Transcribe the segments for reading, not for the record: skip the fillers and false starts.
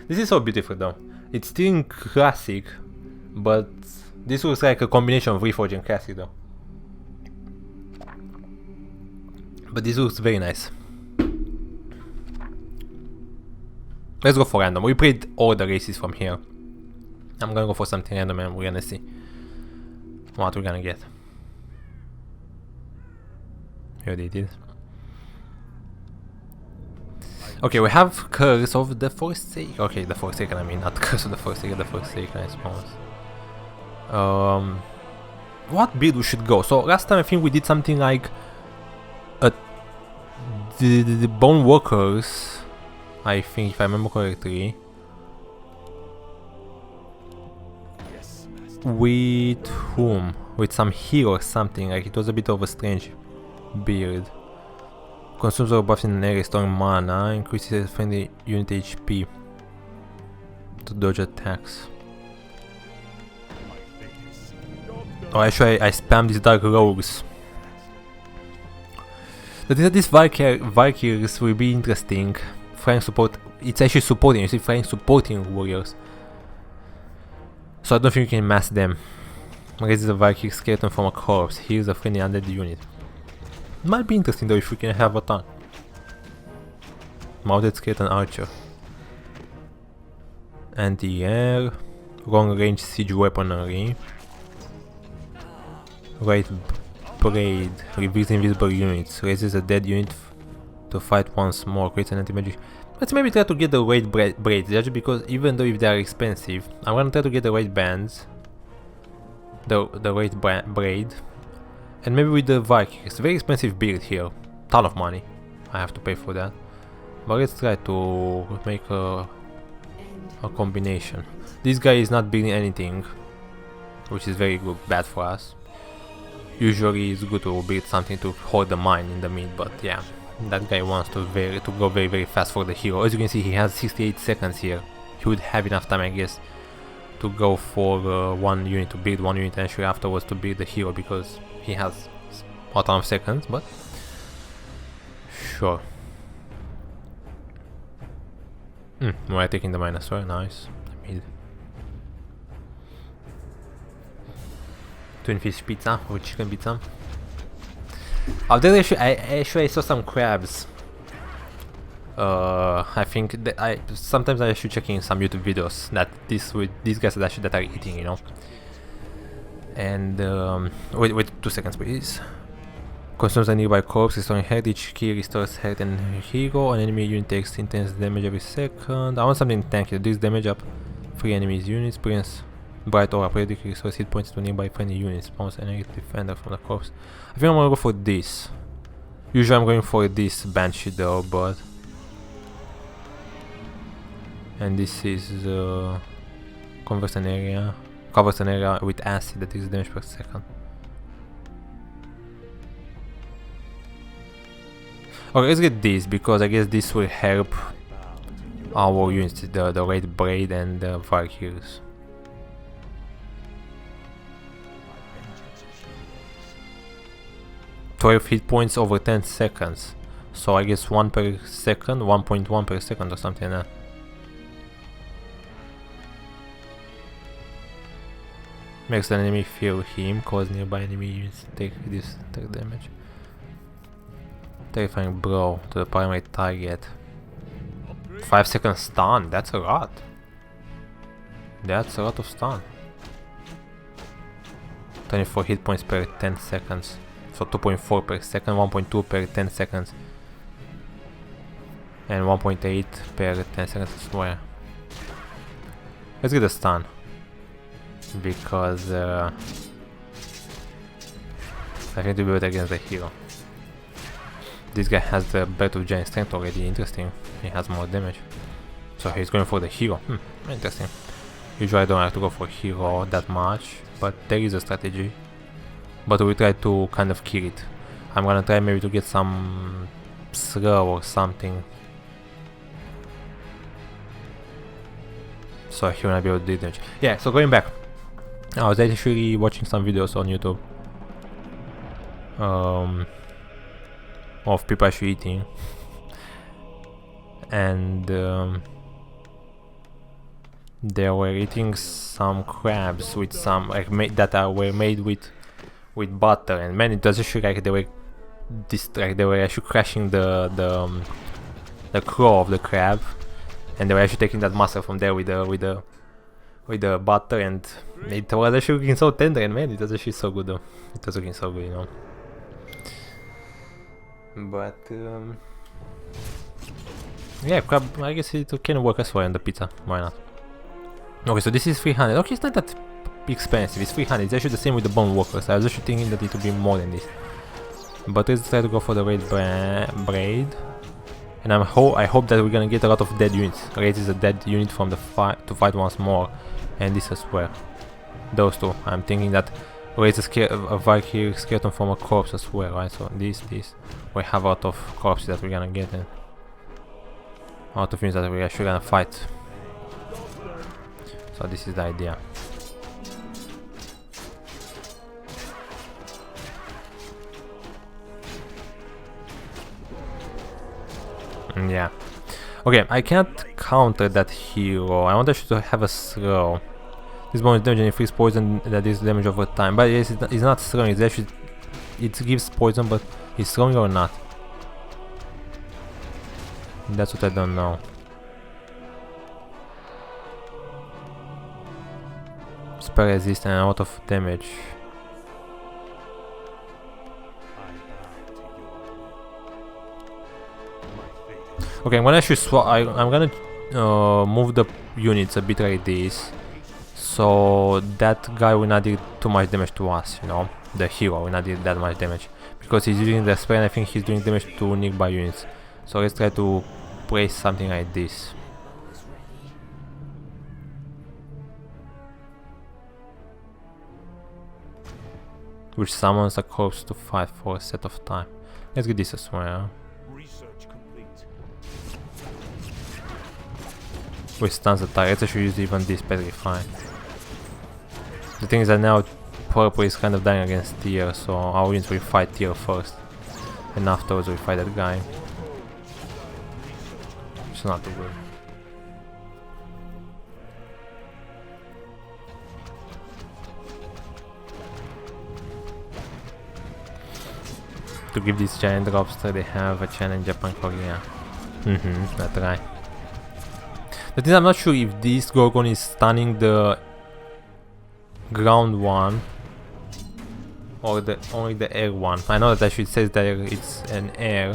This is so beautiful though. It's still in classic, but this looks like a combination of Reforged and classic though. But this looks very nice. Let's go for random. We played all the races from here. I'm gonna go for something random and we're gonna see what we're gonna get. Here they did. Okay, we have Curse of the Forsaken. Okay, the Forsaken, I mean, not Curse of the Forsaken, the Forsaken, I suppose. What build we should go? So last time I think we did something like the Bone Workers, I think, if I remember correctly. With whom? With some hero or something, like it was a bit of a strange build. Consumes our buffs in an area, restoring mana, increases friendly unit HP to dodge attacks. Oh, actually I spam these Dark Rogues. The thing that these Valkyries will be interesting. Flying support, it's actually supporting, you see, flying supporting warriors. So I don't think you can mass them. Raises a Valkyrie skeleton from a corpse, heals a friendly undead unit. Might be interesting though if we can have a ton. Mounted skeleton archer. Anti-air. Long range siege weaponry. Right blade. Reveals invisible units. Raises a dead unit to fight once more. Creates an anti-magic. Let's maybe try to get the right braids, just because even though if they are expensive, I'm gonna try to get the right bands. The right braid. And maybe with the Valkyrie. It's a very expensive build here. Ton of money. I have to pay for that. But let's try to make a combination. This guy is not building anything, which is very good, bad for us. Usually it's good to build something to hold the mine in the mid, but yeah. That guy wants to go very fast for the hero. As you can see, he has 68 seconds here. He would have enough time, I guess, to go for one unit, to build one unit, and actually afterwards to build the hero, because he has a ton of seconds, but sure. We're taking the minus, right? Nice. Mid. Twin fish pizza or chicken pizza. Oh, there I saw some crabs. I think that sometimes I should check in some YouTube videos that these guys that are eating, you know. And wait 2 seconds please. Consumes a nearby corpse, restoring health. Each key restores health and hero. An enemy unit takes intense damage every second. I want something tanky. This damage up 3 enemies units. Brings bright aura. Periodically restores hit points to nearby friendly units. Spawns enemy defender from the corpse. I think I'm gonna go for this. Usually I'm going for this Banshee though, but... And this is covers an area with acid that is damage per second. Okay, let's get this, because I guess this will help our units, the Red Braid and the Valkyries. $12 hit points over 10 seconds. So I guess 1 per second, 1.1 per second or something like that. Makes the enemy feel him, cause nearby enemy units take damage. Terrifying blow to the primary target. 5 seconds stun, that's a lot. That's a lot of stun. 24 hit points per 10 seconds. So 2.4 per second, 1.2 per 10 seconds. And 1.8 per 10 seconds as well. Let's get a stun. Because I think to be better against the hero. This guy has the belt of giant strength already, interesting. He has more damage. So he's going for the hero. Interesting. Usually I don't have to go for hero that much, but there is a strategy. But we try to kind of kill it. I'm gonna try maybe to get some throw or something. So he will not be able to do damage. Yeah, so going back. I was actually watching some videos on YouTube. Of people actually eating. And They were eating some crabs with some like were made with butter, and man, it was actually like they were actually crashing the claw of the crab, and they were actually taking that muscle from there with the butter, and it was actually looking so tender, and man, it was actually so good though. It was looking so good, you know. But yeah, crab, I guess it can work as well on the pizza, why not? Okay, so this is 300. Okay, it's not that expensive, it's 300. It's actually the same with the bone walkers. I was actually thinking that it would be more than this. But let's try to go for the red braid. And I hope that we're gonna get a lot of dead units. Raid is a dead unit from the fight to fight once more. And this as well. Those two. I'm thinking that raise a Valkyrie skeleton from a corpse as well, right? So this. We have a lot of corpses that we're gonna get, and a lot of units that we're actually gonna fight. So this is the idea. Yeah. Okay, I can't counter that hero. I want actually to have a throw. This bonus damage and inflicts poison that is damage over time. But yes, it's not throwing, it's actually... It gives poison, but it's throwing or not? That's what I don't know. Spell resist and a lot of damage. Okay, I'm gonna actually I'm gonna move the units a bit like this, so that guy will not deal too much damage to us, you know. The hero will not deal that much damage because he's using the spell, and I think he's doing damage to nearby units. So let's try to place something like this. Which summons a corpse to fight for a set of time. Let's get this as well. Withstands the target. Let's actually use even this petrify. The thing is that now purple is kind of dying against tier, so our units will fight tier first, and afterwards we fight that guy. It's not too good. To give these giant drops, they have a challenge Japan Korea. That's right. The thing is, I'm not sure if this Gorgon is stunning the ground one or only the air one. I know that actually it says that it's an air.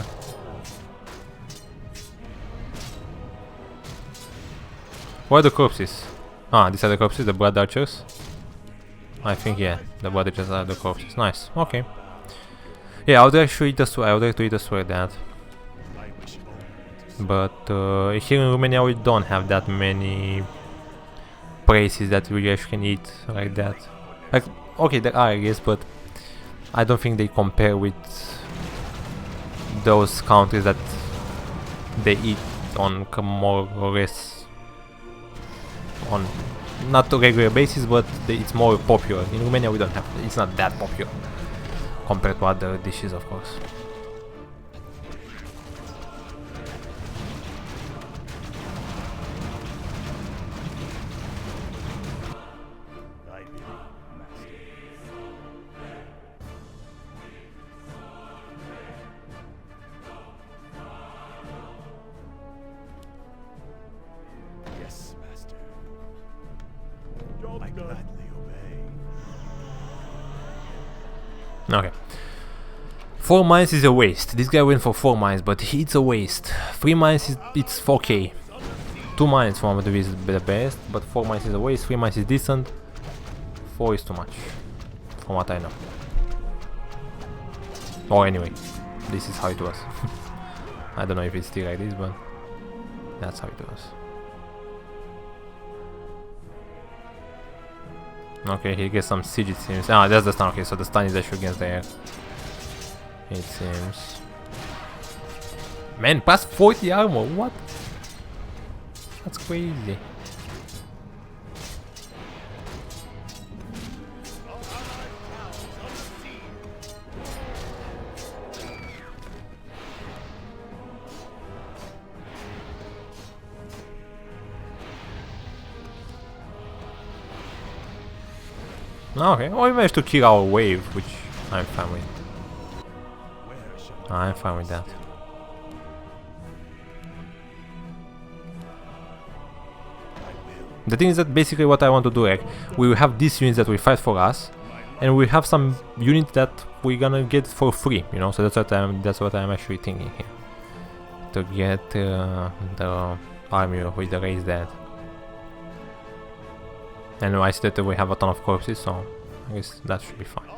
What are the corpses? Ah, these are the corpses, the blood archers. I think, yeah, the blood archers are the corpses. Nice, okay. Yeah, I would actually eat a sword. I would like to eat a sword that. But here in Romania we don't have that many places that we actually can eat like that. Like, okay, there are, I guess, but I don't think they compare with those countries that they eat on more or less on not a regular basis, but it's more popular. In Romania we don't have, it's not that popular compared to other dishes, of course. Okay. 4 mines is a waste. This guy went for 4 mines, but it's a waste. 3 mines it's 4k. 2 mines from the is the best, but 4 mines is a waste. 3 mines is decent. 4 is too much, from what I know. Oh, anyway, this is how it was. I don't know if it's still like this, but that's how it was. Okay, he gets some siege, it seems. Ah, that's the stun. Okay, so the stun is actually against the air, it seems. Man, plus 40 armor, what? That's crazy. Okay, well, we managed to kill our wave, which I'm fine with. I'm fine with that. The thing is that basically what I want to do, like, we will have these units that will fight for us, and we have some units that we're gonna get for free, you know. So that's what I'm actually thinking here, to get the army with the raise that. And I see that we have a ton of corpses, so I guess that should be fine.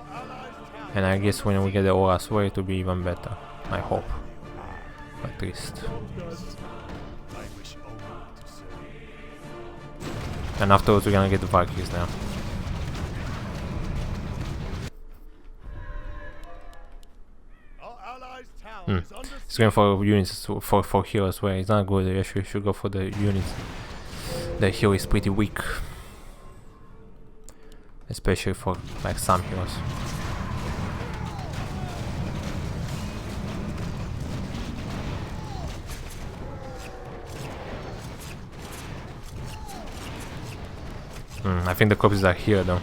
And I guess when we get the aura sway, it will be even better. I hope, at least. And afterwards we're gonna get the Valkyries now. It's going for units for heroes where it's not good. You actually should go for the units. The hero is pretty weak, especially for like some heroes. I think the corpses are here though.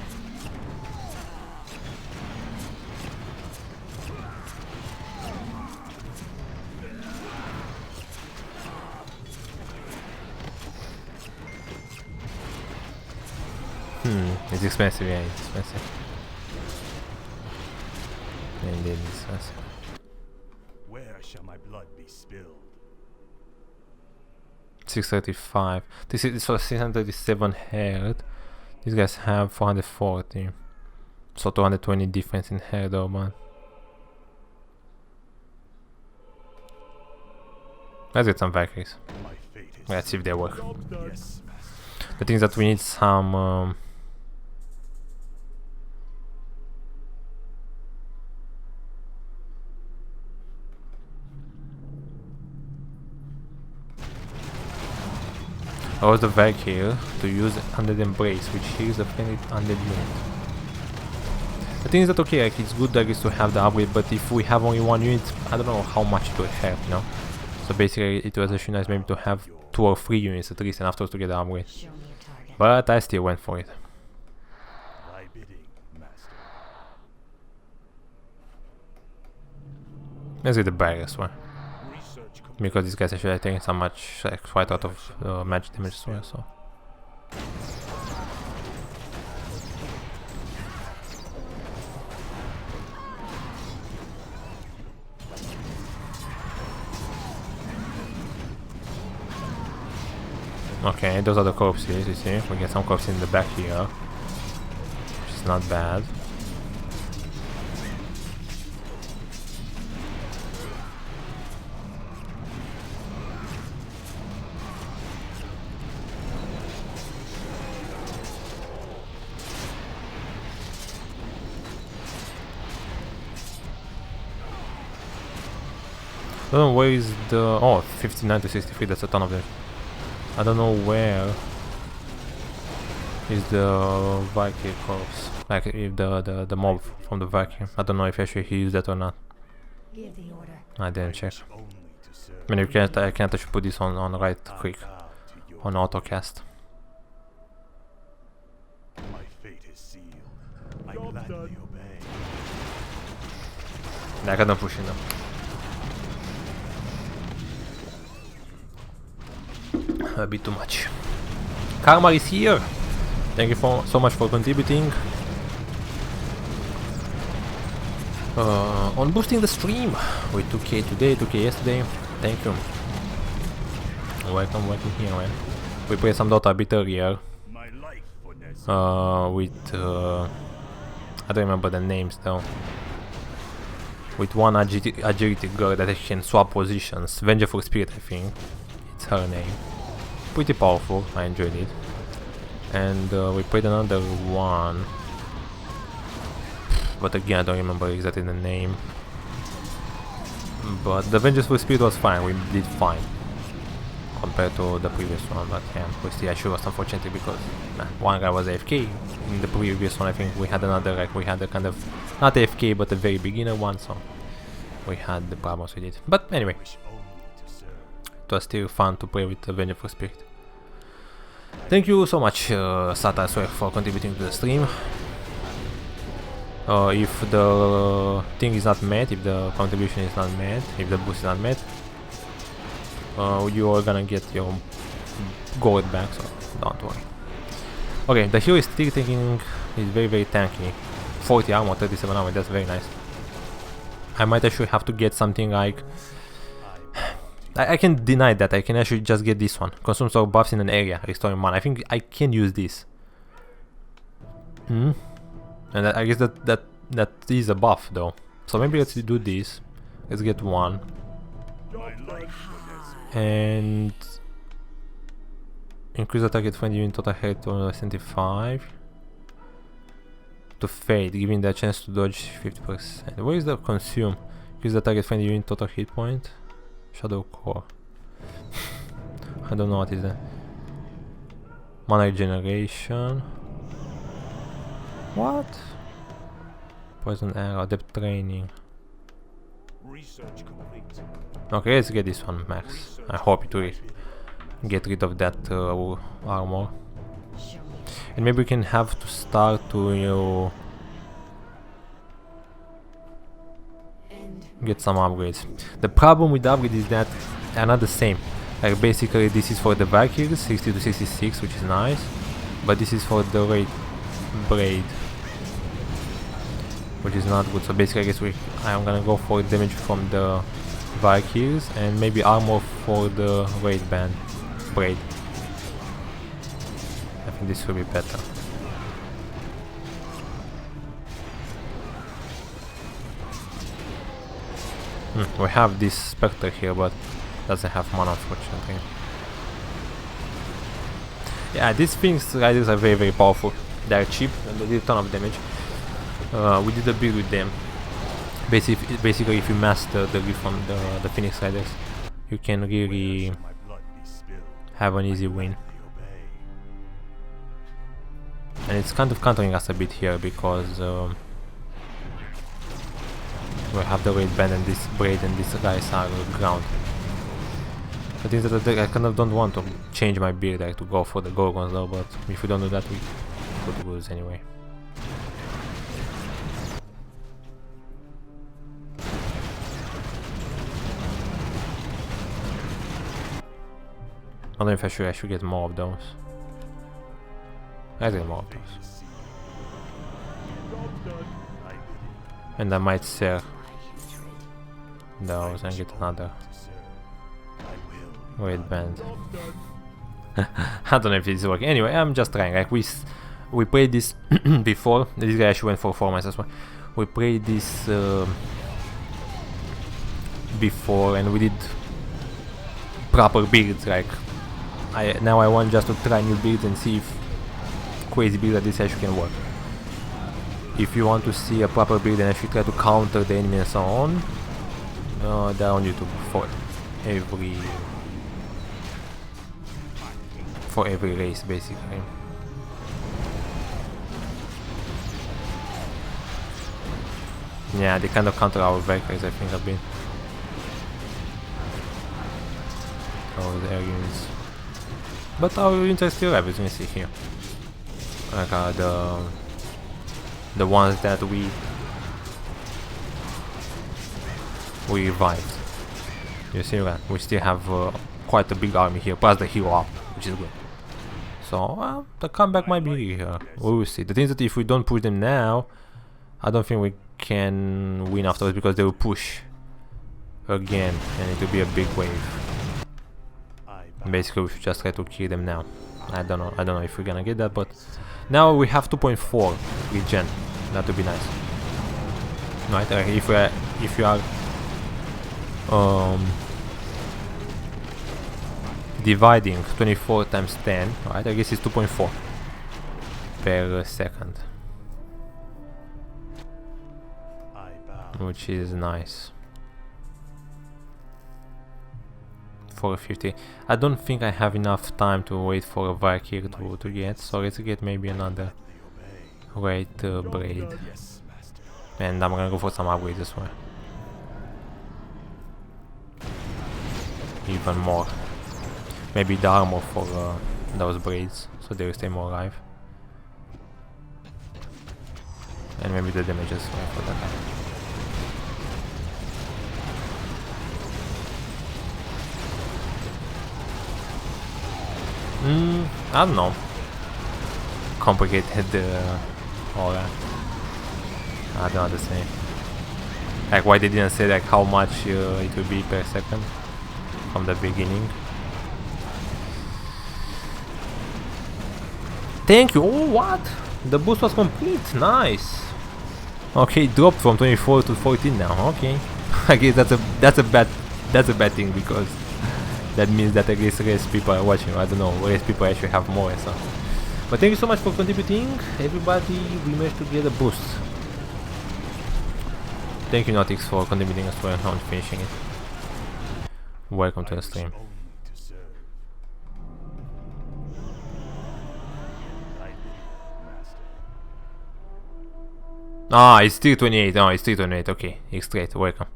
It's expensive, yeah, it's expensive. Indeed, it's expensive. Where shall my blood be spilled? 635. This is for 637 health. These guys have 440. So 220 difference in health though, man. Let's get some Valkyries. Let's see if they work. Yes, The thing is that we need some I was the Valkyrie to use Undead Embrace, which heals a friendly undead unit. The thing is that okay, like, it's good I guess to have the upgrade, but if we have only one unit, I don't know how much it will help, you know. So basically it was actually nice maybe to have 2 or 3 units at least and afterwards to get the upgrade. But I still went for it. Let's get the barriers one. Because these guys actually are taking so much, like, quite a lot of magic damage as well, so. Okay, those are the corpses, you see. We get some corpses in the back here, which is not bad. I don't know where is the... oh, 59 to 63, that's a ton of them. I don't know where is the Valkyrie corpse. Like, if the mob from the Valkyrie. I don't know if actually he used that or not. I didn't check. I mean, I can't actually put this on right click, on auto cast. My fate is sealed. I gladly obey. I cannot push in them. A bit too much. Karma is here. Thank you so much for contributing on boosting the stream with 2K today, 2K yesterday. Thank you. Welcome here, man. We played some Dota a bit earlier with I don't remember the names though. With one agility girl that can swap positions. Vengeful Spirit, I think. It's her name. Pretty powerful, I enjoyed it. And we played another one, but again I don't remember exactly the name. But the Vengeful Spirit was fine, we did fine compared to the previous one, but yeah, we still actually was unfortunately because one guy was AFK. In the previous one I think we had another, like, we had a kind of, not AFK but a very beginner one, so we had the problems with it. But anyway, it was still fun to play with the Vengeful Spirit. Thank you so much, Sata, as well, for contributing to the stream. If the thing is not met, if the contribution is not met, if the boost is not met, you are gonna get your gold back, so don't worry. Okay, the hero is still taking, is very tanky. 40 armor, 37 armor, that's very nice. I might actually have to get something like... I can deny that, I can actually just get this one. Consumes all buffs in an area, restoring mana. I think I can use this. And I guess that is a buff though. So maybe let's do this. Let's get one. And... increase the target when you total health to 75. To fade, giving the chance to dodge 50%. Where is the consume? Increase the target when you in total hit point. Shadow core. I don't know what is that. Mana regeneration. What? Poison arrow, depth training. Research complete. Okay, let's get this one max. I hope it will get rid of that armor. And maybe we can have to start to get some upgrades. The problem with the upgrade is that they're not the same. Like basically this is for the Valkyries, 60 to 66, which is nice. But this is for the Raid Braid, which is not good. So basically I guess I'm gonna go for damage from the Valkyries and maybe armor for the Raid Braid. I think this will be better. We have this Spectre here, but doesn't have mana, unfortunately. Yeah, these things riders are very powerful. They are cheap and they do a ton of damage. We did a build with them. Basically, if you master the the Phoenix Riders, you can really have an easy win. And it's kind of countering us a bit here because we have the Raid Band and this Braid and these guys are ground. The thing is that I kind of don't want to change my build, like to go for the Gorgons though, but if we don't do that we could lose anyway. I don't know if I should get more of those. I get more of those. And I might sell those and get another Raid Band. I don't know if it's working. Anyway, I'm just trying. Like we played this before. This guy actually went for 4 months as well. We played this before and we did proper builds. Like now I want just to try new builds and see if crazy builds like this actually can work. If you want to see a proper build and actually try to counter the enemy and so on, they're on YouTube for every race basically. Yeah, they kind of counter our Valkyries, I think, a bit. Oh, the air units. But our units are still alive, as you can see here. Like the ones that we revived. You see that? We still have quite a big army here, plus the hero up, which is good. So, the comeback might be here. We will see. The thing is that if we don't push them now, I don't think we can win afterwards because they will push again and it will be a big wave. Basically, we should just try to kill them now. I don't know if we're gonna get that, but now we have 2.4 regen. That would be nice. Right? If you are dividing 24 times 10, right? I guess it's 2.4 per second, which is nice. 450. I don't think I have enough time to wait for a Valkyrie to get, so let's get maybe another Raid Braid. And I'm gonna go for some upgrades as well. Even more. Maybe the armor for those braids, so they will stay more alive. and maybe the damage as well for that guy. I don't know. Complicated all that. I don't know what to say. Like why they didn't say like how much it will be per second from the beginning. Thank you. Oh, what? The boost was complete. Nice. Okay, it dropped from 24 to 14 now. Okay. I guess that's a bad thing because that means that I guess less people are watching. I don't know. Less people actually have more. So. But thank you so much for contributing, everybody. We managed to get a boost. Thank you, Nautix, for contributing as well on finishing it. Welcome to the stream. Ah, it's still 28. No, it's still 28. Okay, it's great. Welcome.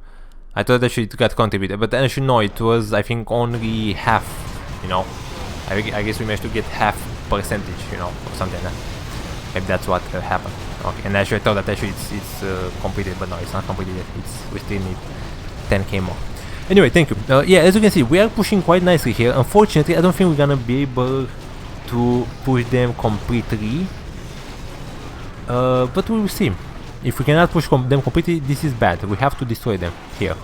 I thought that it got contributed, but then I should know it was, I think, only half. You know, I guess we managed to get half percentage. You know, or something like that. Maybe that's what happened. Okay, and actually I thought that actually it's completed, but no, it's not completed yet. We still need 10k more. Anyway, thank you. Yeah, as you can see, we are pushing quite nicely here. Unfortunately, I don't think we're gonna be able to push them completely. But we will see. If we cannot push them completely, this is bad. We have to destroy them here.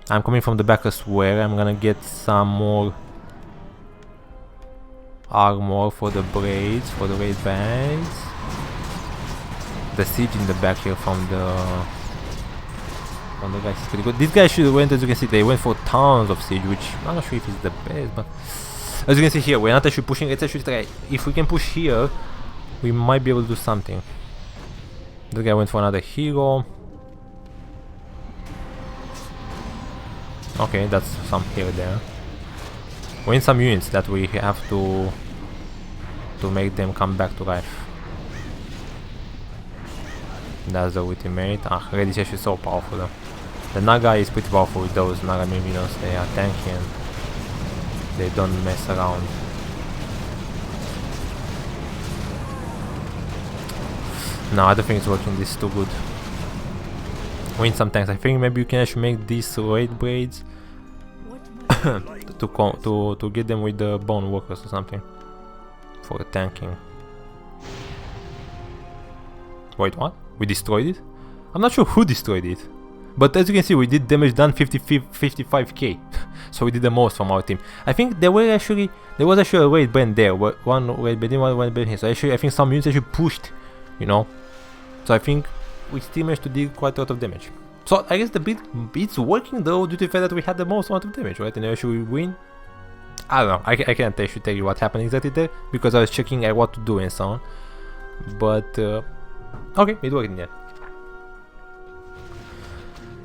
I'm coming from the back as well. I'm gonna get some more armor for the braids, for the raid bands. The siege in the back here from the guys is pretty good. These guys should have went, as you can see, they went for tons of siege, which I'm not sure if it's the best, but as you can see here, we're not actually pushing. Let's actually try. If we can push here, we might be able to do something. The guy went for another hero. Okay, that's some here there. We need some units that we have to make them come back to life. That's the ultimate. Ah, Red is actually so powerful though. The Naga is pretty powerful with those Naga minions. They are tanky and they don't mess around. No, I don't think it's working. This is too good. We need some tanks. I think maybe you can actually make these raid braids to get them with the bone workers or something for tanking. Wait, what? We destroyed it? I'm not sure who destroyed it, but as you can see, we did damage done 55k. So we did the most from our team. I think there was actually a raid band there. One raid band, one band here. So actually, I think some units actually pushed, you know. So I think we still managed to deal quite a lot of damage. So I guess the build it's working though, due to the fact that we had the most amount of damage, right? And actually we win. I don't know. I can't actually tell you what happened exactly there because I was checking at what to do and so on. But okay, it worked in the end.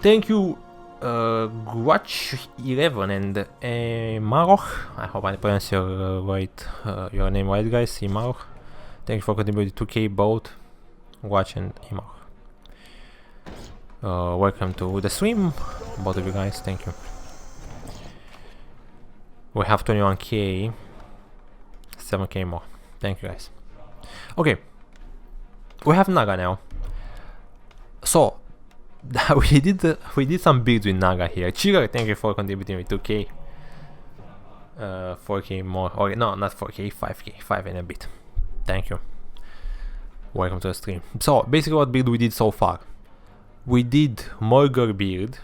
Thank you, Guach11 and Maroch. I hope I pronounced your name right, guys. Maroch. Thank you for contributing 2k both, Guach and Maroch. Welcome to the stream, both of you guys. Thank you. We have 21k, 7k more. Thank you, guys. Okay, we have Naga now. So we did some builds with Naga here. Chiga, thank you for contributing with 2k. 4k more. Okay, no, not 4k, 5k, 5 and a bit. Thank you. Welcome to the stream. So basically, what build we did so far? We did Morgul build,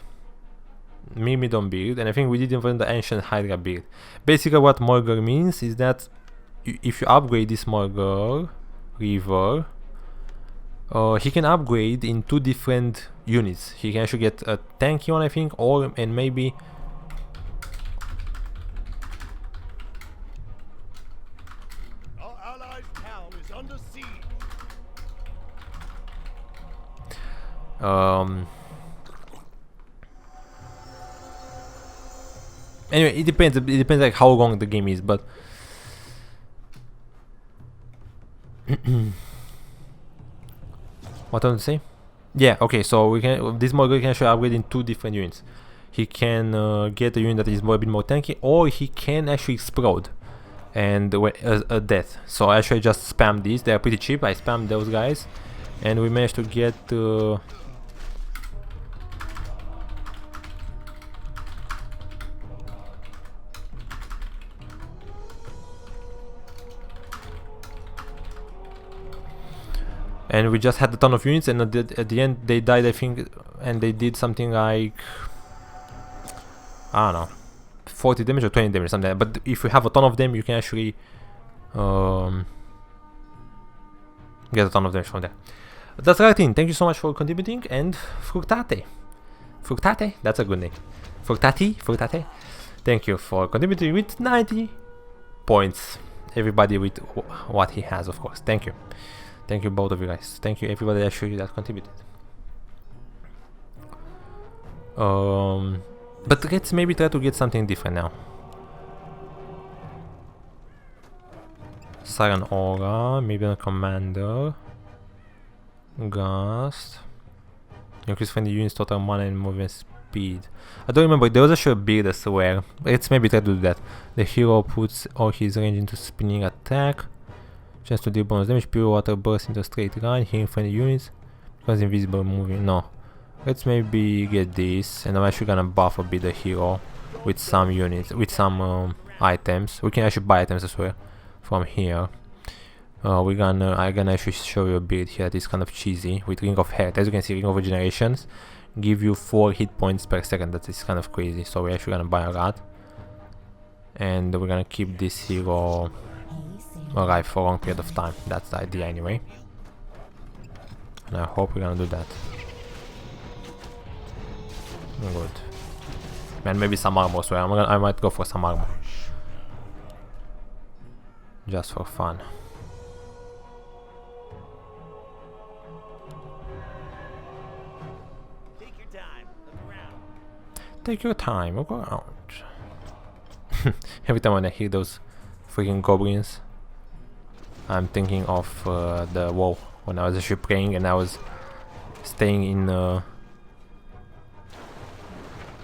Myrmidon build, and I think we did even the Ancient Hydra build. Basically, what Morgul means is that if you upgrade this Morgul River, he can upgrade in 2 different units. He can actually get a tanky one, I think, and maybe Our allied town is under siege. Anyway, it depends like how long the game is, but what I want to say? Yeah, okay, so we can this Morgul can actually upgrade in 2 different units. He can get a unit that is a bit more tanky, or he can actually explode. and a death. So I actually just spam these. They are pretty cheap. I spammed those guys, and we managed to get and we just had a ton of units, and at the end they died, I think, and they did something like, I don't know, 40 damage or 20 damage, something like that. But if you have a ton of them, you can actually get a ton of damage from there. That's right, thank you so much for contributing, and Fructate, that's a good name. Fructate, thank you for contributing with 90 points. Everybody with what he has, of course. Thank you. Thank you, both of you guys. Thank you, everybody actually that contributed. But let's maybe try to get something different now. Siren Aura, maybe a Commander. Ghost. Increase friendly units total mana and movement speed. I don't remember, there was actually a build, I swear. Let's maybe try to do that. The hero puts all his range into spinning attack. Chance to deal bonus damage, pure water burst into a straight line, healing friendly units. Becomes invisible moving. No. Let's maybe get this, and I'm actually gonna buff a bit the hero with some units, with some items. We can actually buy items as well from here. I'm gonna actually show you a build here that is kind of cheesy with Ring of Health. As you can see, Ring of Regenerations give you 4 hit points per second. That is kind of crazy. So we're actually gonna buy a lot, and we're gonna keep this hero alive for a long period of time. That's the idea anyway, and I hope we're gonna do that. Good. And maybe some armor as well. I might go for some armor, just for fun. Take your time. Look around. Take your time. Look around. Every time when I hear those freaking goblins, I'm thinking of the WoW when I was actually playing and I was staying in. I'm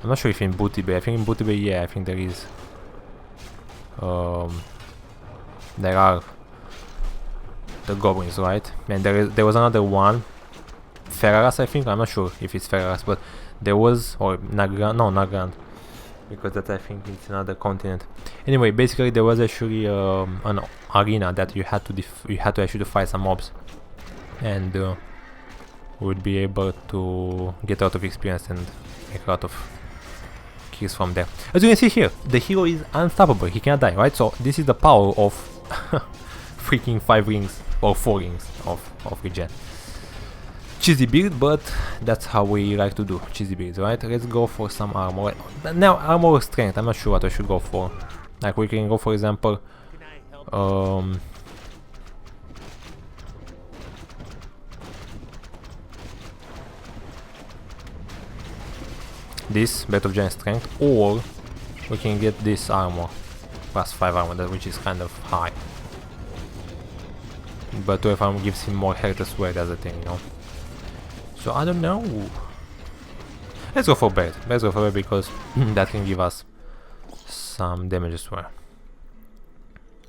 not sure if in Booty Bay. I think in Booty Bay, yeah, I think there is. There are the goblins, right? And there was another one, Ferraras, I think. I'm not sure if it's Ferraras, but there was, or Nagrand, no, Nagrand, because that I think it's another continent. Anyway, basically there was actually an arena that you had to actually fight some mobs, and would be able to get a lot of experience and make a lot of kills from there. As you can see here, the hero is unstoppable. He cannot die, right? So this is the power of freaking 5 rings or 4 rings of regen. Cheesy build, but that's how we like to do cheesy builds, right? Let's go for some armor. Now, armor or strength, I'm not sure what I should go for. Like, we can go, for example, this Breath of Giant Strength, or we can get this armor, plus 5 armor, which is kind of high. But 12 armor gives him more health as well, that's the thing, you know. So I don't know. Let's go for Breath. Let's go for Breath because that can give us some damage as well.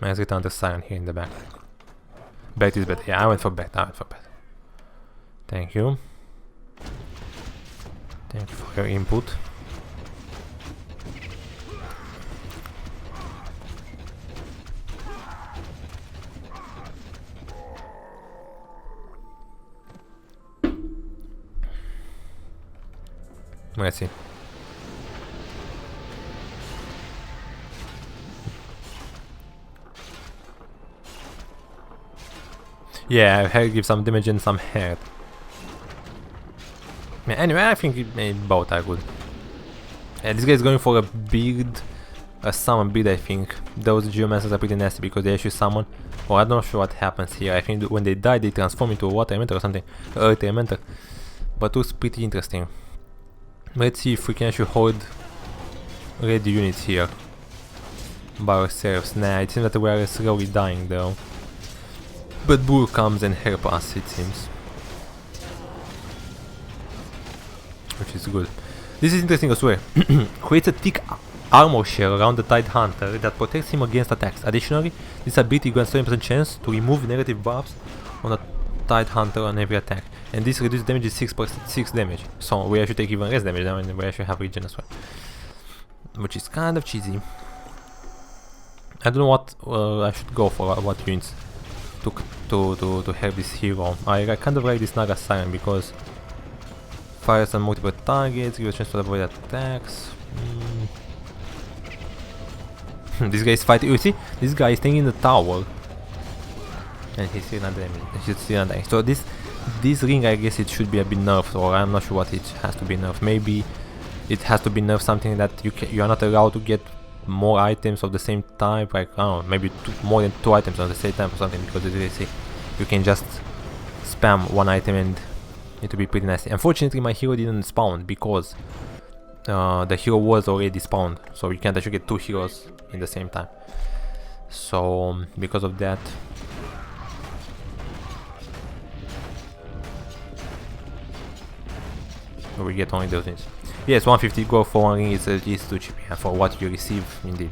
Let's return the Siren here in the back. Breath is better. Yeah, I went for Breath. Thank you. Thank you for your input. Let's see. Yeah, health gives some damage and some health. Anyway, I think both are good. This guy is going for a build, a summon build, I think. Those geomancers are pretty nasty because they actually summon. Or I'm not sure what happens here. I think when they die, they transform into a water elemental or something. Earth elemental. But it was pretty interesting. Let's see if we can actually hold ready units here by ourselves. Nah, it seems that we are slowly dying though. But Bull comes and helps us, it seems. Which is good. This is interesting as well. Creates a thick armor shell around the Tide Hunter that protects him against attacks. Additionally, this ability grants 20% chance to remove negative buffs on a Tide Hunter on every attack. And this reduces damage is 6 damage. So we actually take even less damage now, and we actually have regen as well. Which is kind of cheesy. I don't know what I should go for, what units to have this hero. I kind of like this Naga Siren because fires on multiple targets, gives a chance to avoid attacks. This guy is fighting. You see, this guy is staying in the tower, and he's still not damaged. He's still not dying. So this ring, I guess it should be a bit nerfed, or I'm not sure what it has to be nerfed. Maybe it has to be nerfed something that you are not allowed to get more items of the same type, like I don't know, maybe more than 2 items at the same time or something, because as you see, you can just spam 1 item and it will be pretty nasty. Unfortunately, my hero didn't spawn because the hero was already spawned, so you can't actually get 2 heroes in the same time. So because of that, we get only those things. Yes, 150 gold for 1 ring is too cheap, yeah, for what you receive, indeed.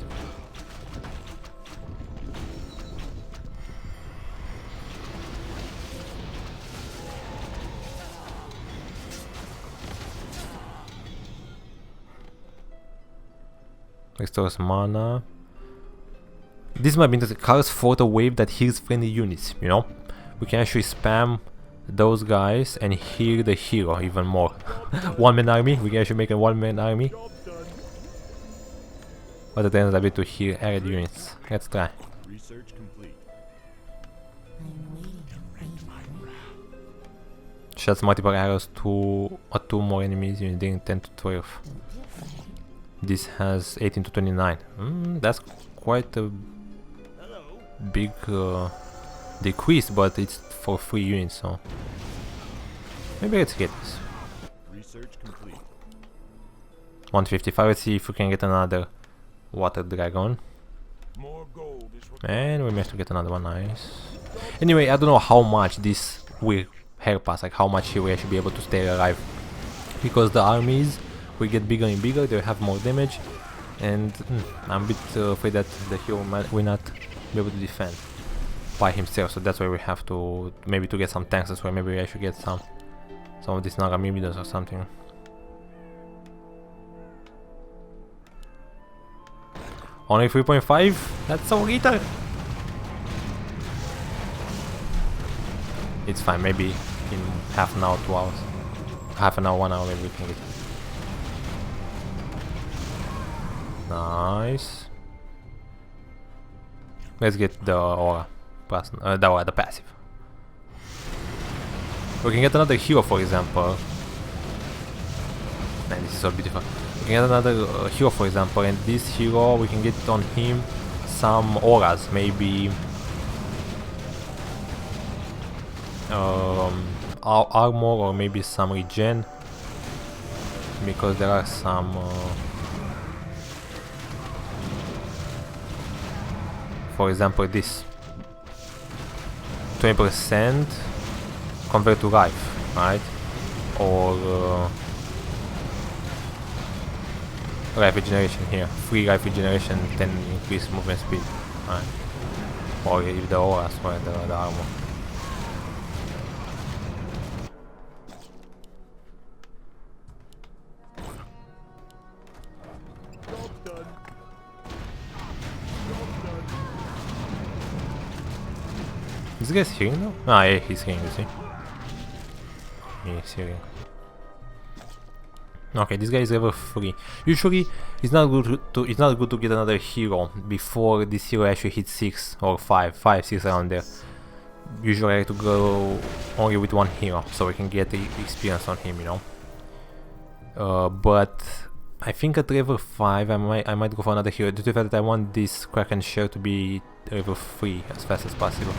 Restores mana. This might be interesting. Cards fought a wave that heals friendly units, you know? We can actually spam those guys and heal the hero even more. 1-man army, we can actually make a 1-man army. But it ends up to heal allied units. Let's try. Research complete. Shots multiple arrows to 2 more enemies using 10 to 12. This has 18 to 29. That's quite a big decrease, but it's for 3 units, so maybe let's get this. Research complete. 155. Let's see if we can get another water dragon. More gold is required. And we managed to get another one. Nice. Anyway, I don't know how much this will help us, like how much he will actually be able to stay alive, because the armies will get bigger and bigger, they'll have more damage, and I'm a bit afraid that the hero will not be able to defend by himself, so that's why we have to maybe to get some tanks as well. Maybe I should get some of these Naga Mimidos or something. Only 3.5? That's so little! It's fine, maybe in half an hour, 2 hours. Half an hour, 1 hour, maybe we can get it. Nice. Let's get the aura. The passive. We can get another hero, for example. Man, this is so beautiful. We can get another hero, for example, and this hero, we can get on him some auras, maybe armor or maybe some regen, because there are some for example this 20% convert to life, right? Or life regeneration here, free life regeneration, 10 increase movement speed, right? Or if the auras, or the armor. This guy's healing now? Ah, yeah, he's healing, you see. He's healing. Okay, this guy is level 3. Usually, it's not good to get another hero before this hero actually hits 6 or 5, 6 around there. Usually, I like to go only with 1 hero, so we can get the experience on him, you know. But I think at level 5, I might go for another hero due to the fact that I want this Kraken shell to be level 3 as fast as possible,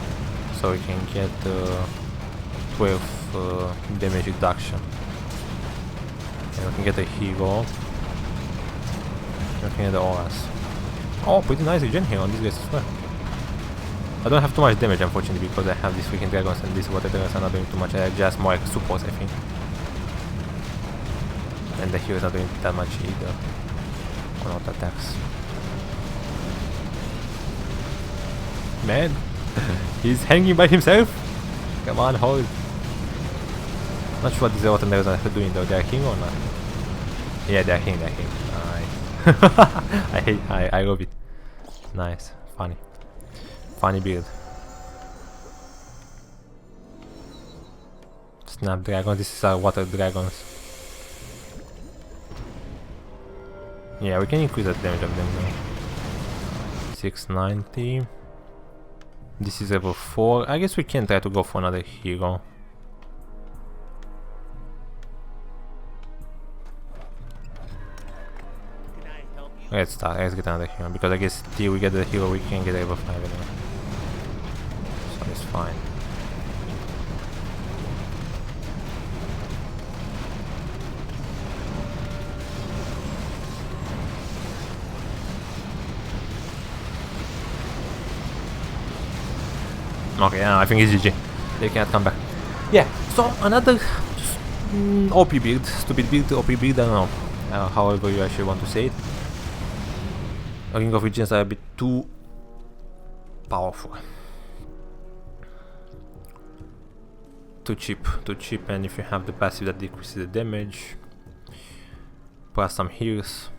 so we can get 12 damage reduction. And we can get a hero. We can get the auras. Oh, pretty nice regen here on these guys as well. I don't have too much damage, unfortunately, because I have these freaking dragons, and these water dragons are not doing too much. I just more like supports, I think. And the hero is not doing that much either. not attacks. Man, he's hanging by himself. Come on, hold. Not sure what these automatons are doing though. They're hanging or not? Yeah, they're hanging. Nice. I love it. Nice, funny build. Snapdragon. This is our water dragons. Yeah, we can increase the damage of them now. 690. This is level 4. I guess we can try to go for another hero. Let's start. Let's get another hero because I guess till we get the hero we can get level 5 anyway. So it's fine. Okay, I think it's GG. They can't come back. Yeah, so another OP build, stupid build, OP build, I don't know. However you actually want to say it. Ring of Regents are a bit too powerful. Too cheap, and if you have the passive that decreases the damage, plus some heals,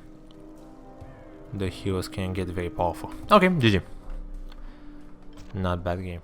the heroes can get very powerful. Okay, GG. Not bad game.